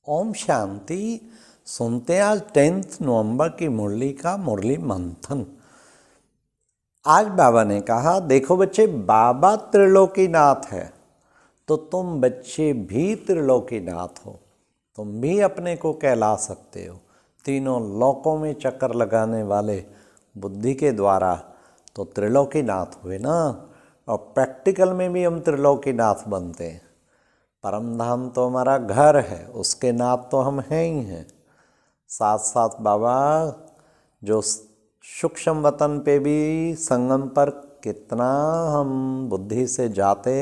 ओम शांति। सुनते हैं आज 10 नवंबर की मुरली का मुरली मंथन। आज बाबा ने कहा, देखो बच्चे, बाबा त्रिलोकीनाथ है तो तुम बच्चे भी त्रिलोकीनाथ हो। तुम भी अपने को कहला सकते हो। तीनों लोकों में चक्कर लगाने वाले बुद्धि के द्वारा तो त्रिलोकीनाथ हुए ना। और प्रैक्टिकल में भी हम त्रिलोकीनाथ बनते हैं। परम धाम तो हमारा घर है, उसके नाथ तो हम हैं ही हैं। साथ साथ बाबा जो सूक्ष्म वतन पे भी संगम पर कितना हम बुद्धि से जाते,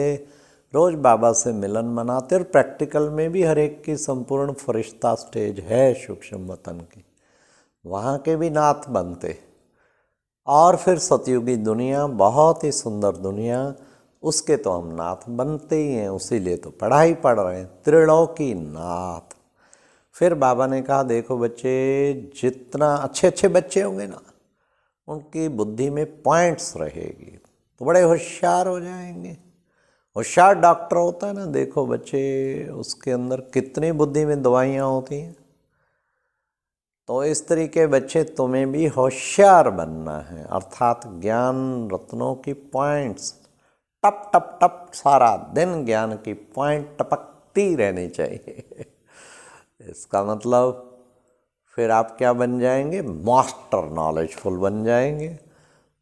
रोज़ बाबा से मिलन मनाते, और प्रैक्टिकल में भी हर एक की संपूर्ण फरिश्ता स्टेज है सूक्ष्म वतन की, वहाँ के भी नाथ बनते। और फिर सतयुगी दुनिया, बहुत ही सुंदर दुनिया, उसके तो हम नाथ बनते ही हैं। उसीलिए तो पढ़ाई पढ़ रहे हैं, त्रिलोकी नाथ। फिर बाबा ने कहा, देखो बच्चे, जितना अच्छे अच्छे बच्चे होंगे ना, उनकी बुद्धि में पॉइंट्स रहेगी तो बड़े होशियार हो जाएंगे। होशियार डॉक्टर होता है ना, देखो बच्चे, उसके अंदर कितनी बुद्धि में दवाइयाँ होती हैं। तो इस तरीके बच्चे तुम्हें भी होशियार बनना है, अर्थात ज्ञान रत्नों की पॉइंट्स टप टप टप सारा दिन ज्ञान की पॉइंट टपकती रहनी चाहिए। इसका मतलब फिर आप क्या बन जाएंगे? मास्टर नॉलेजफुल बन जाएंगे।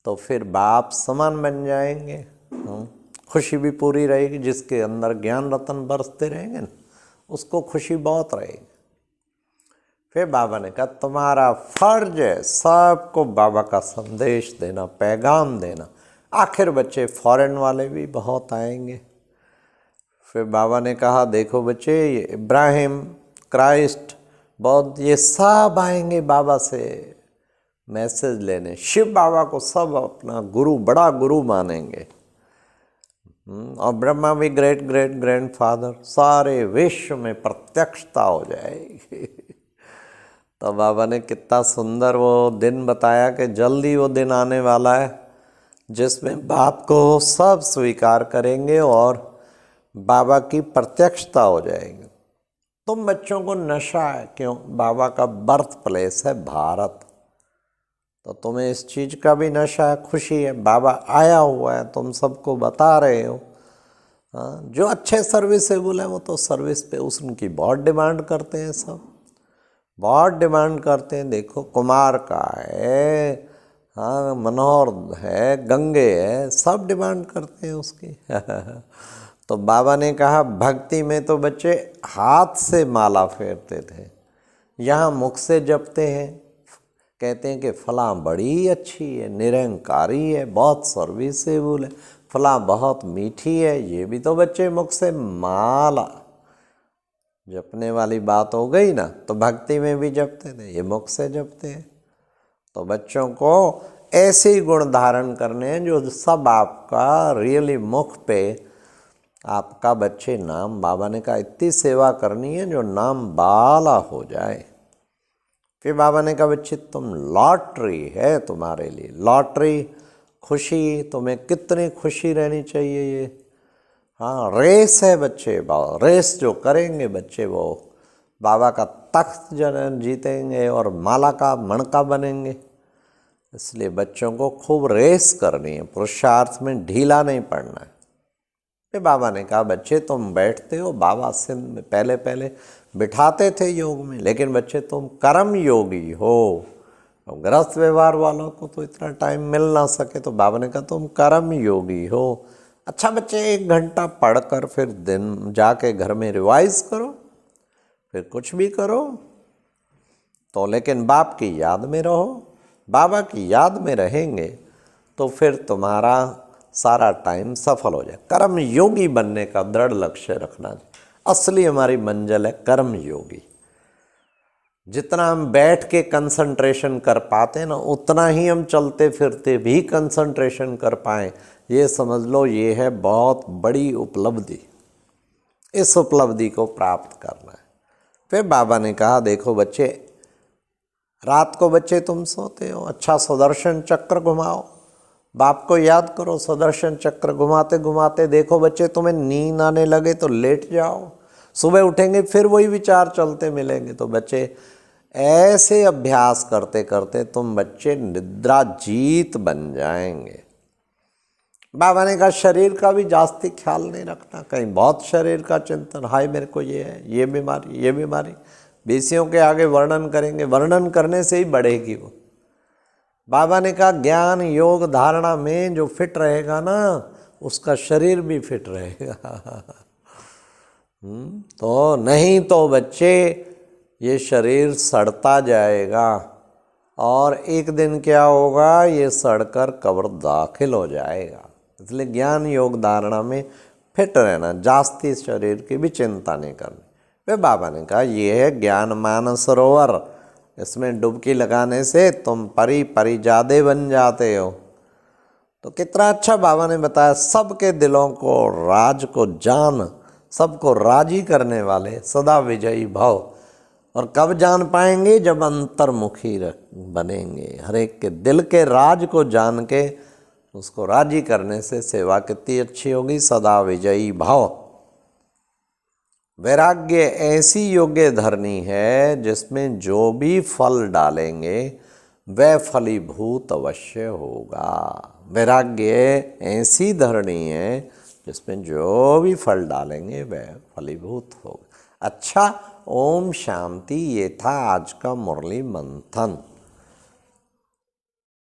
तो फिर बाप समान बन जाएंगे। खुशी भी पूरी रहेगी। जिसके अंदर ज्ञान रत्न बरसते रहेंगे ना, उसको खुशी बहुत रहेगी। फिर बाबा ने कहा, तुम्हारा फर्ज है सबको बाबा का संदेश देना, पैगाम देना। आखिर बच्चे फॉरेन वाले भी बहुत आएंगे। फिर बाबा ने कहा, देखो बच्चे, ये इब्राहिम, क्राइस्ट, बौद्ध, ये सब आएंगे बाबा से मैसेज लेने। शिव बाबा को सब अपना गुरु, बड़ा गुरु मानेंगे। और ब्रह्मा भी ग्रेट ग्रेट ग्रैंडफादर, सारे विश्व में प्रत्यक्षता हो जाएगी। तो बाबा ने कितना सुंदर वो दिन बताया कि जल्दी वो दिन आने वाला है जिसमें बाप को सब स्वीकार करेंगे और बाबा की प्रत्यक्षता हो जाएगी। तुम बच्चों को नशा है, क्यों? बाबा का बर्थ प्लेस है भारत, तो तुम्हें इस चीज़ का भी नशा है, खुशी है। बाबा आया हुआ है, तुम सबको बता रहे हो। जो अच्छे सर्विसेबल है वो तो सर्विस पे उनकी बहुत डिमांड करते हैं, सब बहुत डिमांड करते हैं। देखो, कुमार का है, हाँ, मनोहर है, गंगे है, सब डिमांड करते हैं उसकी। तो बाबा ने कहा, भक्ति में तो बच्चे हाथ से माला फेरते थे, यहाँ मुख से जपते हैं। कहते हैं कि फलां बड़ी अच्छी है, निरंकारी है, बहुत सर्विसेबल है, फलां बहुत मीठी है। ये भी तो बच्चे मुख से माला जपने वाली बात हो गई ना। तो भक्ति में भी जपते थे, ये मुख से जपते हैं। तो बच्चों को ऐसे ही गुण धारण करने हैं जो सब आपका रियली मुख पे आपका बच्चे नाम, बाबा ने कहा, इतनी सेवा करनी है जो नाम बाला हो जाए। फिर बाबा ने कहा, बच्चे, तुम लॉटरी है तुम्हारे लिए, लॉटरी खुशी। तुम्हें कितनी खुशी रहनी चाहिए ये। हाँ, रेस है बच्चे, रेस जो करेंगे बच्चे वो बाबा का तख्त जीतेंगे और माला का मणका बनेंगे। इसलिए बच्चों को खूब रेस करनी है, पुरुषार्थ में ढीला नहीं पड़ना है। फिर बाबा ने कहा, बच्चे, तुम बैठते हो, बाबा सिंध में पहले पहले बिठाते थे योग में, लेकिन बच्चे तुम कर्म योगी हो। गृहस्थ व्यवहार वालों को तो इतना टाइम मिल ना सके, तो बाबा ने कहा तुम कर्म योगी हो। अच्छा बच्चे, 1 घंटा पढ़कर फिर दिन जाके घर में रिवाइज करो, फिर कुछ भी करो, तो लेकिन बाप की याद में रहो। बाबा की याद में रहेंगे तो फिर तुम्हारा सारा टाइम सफल हो जाए। कर्म योगी बनने का दृढ़ लक्ष्य रखना। असली हमारी मंजिल है कर्म योगी। जितना हम बैठ के कंसंट्रेशन कर पाते ना, उतना ही हम चलते फिरते भी कंसंट्रेशन कर पाएँ। ये समझ लो, ये है बहुत बड़ी उपलब्धि। इस उपलब्धि को प्राप्त करना है। फिर बाबा ने कहा, देखो बच्चे, रात को बच्चे तुम सोते हो, अच्छा सुदर्शन चक्र घुमाओ, बाप को याद करो। सुदर्शन चक्र घुमाते घुमाते देखो बच्चे, तुम्हें नींद आने लगे तो लेट जाओ। सुबह उठेंगे फिर वही विचार चलते मिलेंगे। तो बच्चे ऐसे अभ्यास करते करते तुम बच्चे निद्रा जीत बन जाएंगे। बाबा ने कहा शरीर का भी जास्ती ख्याल नहीं रखना, कहीं बहुत शरीर का चिंतन, हाय मेरे को ये है, ये बीमारी, बीसियों के आगे वर्णन करेंगे, वर्णन करने से ही बढ़ेगी वो। बाबा ने कहा ज्ञान योग धारणा में जो फिट रहेगा ना, उसका शरीर भी फिट रहेगा। तो नहीं तो बच्चे ये शरीर सड़ता जाएगा और एक दिन क्या होगा, ये सड़कर कब्र दाखिल हो जाएगा। इसलिए ज्ञान योग धारणा में फिट रहना, जास्ती शरीर की भी चिंता नहीं करनी। वे बाबा ने कहा ये है ज्ञान मानसरोवर, इसमें डुबकी लगाने से तुम परिजादे बन जाते हो। तो कितना अच्छा बाबा ने बताया, सबके दिलों को राज को जान, सबको राजी करने वाले सदा विजयी भव। और कब जान पाएंगे, जब अंतर्मुखी बनेंगे, हर एक के दिल के राज को जान के उसको राजी करने से सेवा कितनी अच्छी होगी, सदा विजयी भाव। वैराग्य ऐसी योग्य धरनी है जिसमें जो भी फल डालेंगे वह फलीभूत अवश्य होगा। वैराग्य ऐसी धरनी है जिसमें जो भी फल डालेंगे वह फलीभूत होगा। अच्छा, ओम शांति। ये था आज का मुरली मंथन।